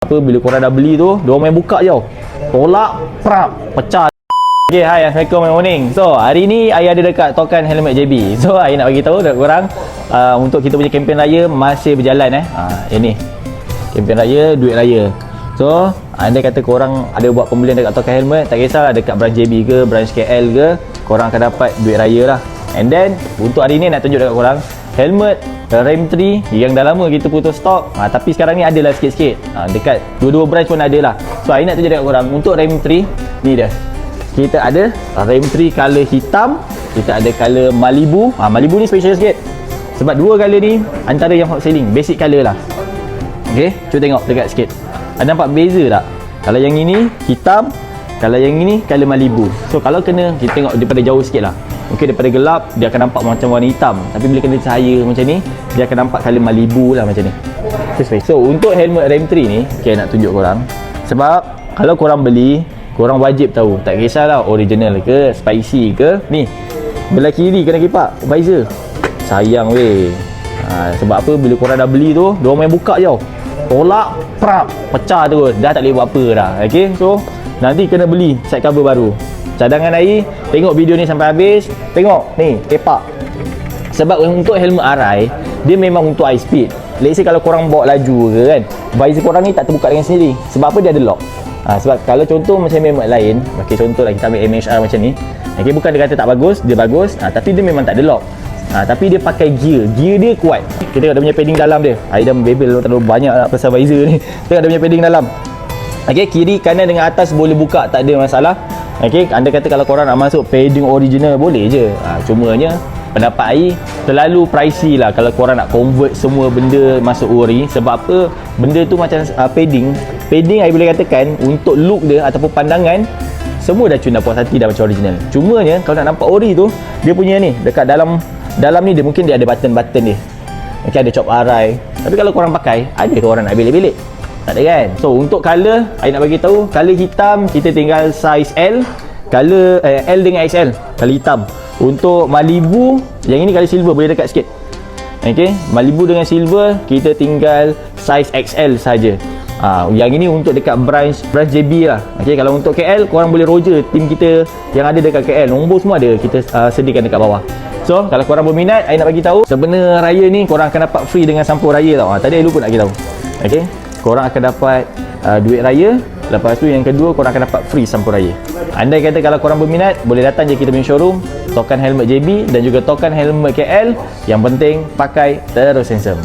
Apa bila korang dah beli tu, diorang main buka je. Tolak, prap, pecah. Okay, hai, Assalamualaikum, good morning. So, hari ni Ai ada dekat Tokan Helmet JB. So, Ai nak bagi tahu dekat korang untuk kita punya kempen raya masih berjalan ini. Kempen raya, duit raya. So, andai kata korang ada buat pembelian dekat Tokan Helmet, tak kisahlah dekat branch JB ke, branch KL ke, korang akan dapat duit raya lah. And then, untuk hari ni nak tunjuk dekat korang helmet RAM 3 yang dah lama kita putus stok, tapi sekarang ni adalah sikit-sikit. Dekat dua-dua branch pun ada lah. So, Ai nak tunjuk dekat korang untuk RAM 3 ni dia. Kita ada RAM 3 color hitam, kita ada color Malibu. Malibu ni special sikit sebab dua color ni antara yang hot selling, basic color lah. Okay, cuba tengok dekat sikit. Ada nampak beza tak? Kalau yang ini hitam, kalau yang ini color Malibu. So kalau kena, kita tengok daripada jauh sikit lah. Okay, daripada gelap dia akan nampak macam warna hitam, tapi bila kena cahaya macam ni, dia akan nampak color Malibu lah macam ni. So untuk helmet RAM 3 ni, okay, nak tunjuk korang. Sebab kalau korang beli, korang wajib tahu, tak kisahlah original ke, spicy ke. Ni, belah kiri kena kipak visor. Sayang weh. Sebab apa, bila korang dah beli tu, diorang main buka je. Tolak, prap, pecah terus. Dah tak boleh buat apa dah. Okay, so nanti kena beli side cover baru. Cadangan air, tengok video ni sampai habis. Tengok, ni, tepak. Sebab untuk helmet RI, dia memang untuk high speed. Let's say kalau korang bawa laju ke kan, visor korang ni tak terbuka dengan sendiri. Sebab apa, dia ada lock. Sebab kalau contoh macam helmet lain, okay, contoh lah kita ambil MHR macam ni, okay, bukan dia kata tak bagus, dia bagus, tapi dia memang tak ada lock. Tapi dia pakai gear dia kuat. Kita tengok dia punya padding dalam dia. Ai dah bebel terlalu banyak lah pasal visor ni. Tengok dia punya padding dalam. Okay, kiri kanan dengan atas boleh buka, tak ada masalah. Okay, anda kata kalau korang nak masuk padding original boleh je. Cumanya pendapat Ai terlalu pricey lah kalau korang nak convert semua benda masuk ori. Sebab apa, benda tu macam padding Ai boleh katakan untuk look dia ataupun pandangan, semua dah cun, dah puas hati, dah macam original. Cumanya kalau nak nampak ori tu, dia punya ni dekat dalam ni, dia mungkin dia ada button dia. Okay, ada chop RI. Tapi kalau korang pakai, ada ke orang nak belik-belik? Tak ada kan? So untuk color, Ai nak bagi tahu, color hitam kita tinggal size L, color L dengan XL, color hitam. Untuk Malibu, yang ini color silver, boleh dekat sikit. Okay, Malibu dengan silver kita tinggal size XL saja. Yang ini untuk dekat branch JB lah. Okay, kalau untuk KL, korang boleh roger tim kita yang ada dekat KL. Nombor semua ada, kita sediakan dekat bawah. So kalau korang berminat, Ai nak bagi tahu, sebenarnya raya ni korang akan dapat free dengan sampul raya tau. Tadi Ai lupa nak bagi tahu. Okay, korang akan dapat duit raya. Lepas tu yang kedua, korang akan dapat free sampul raya. Andai kata kalau korang berminat, boleh datang je kita punya showroom Tokan Helmet JB dan juga Tokan Helmet KL. Yang penting pakai terus handsome.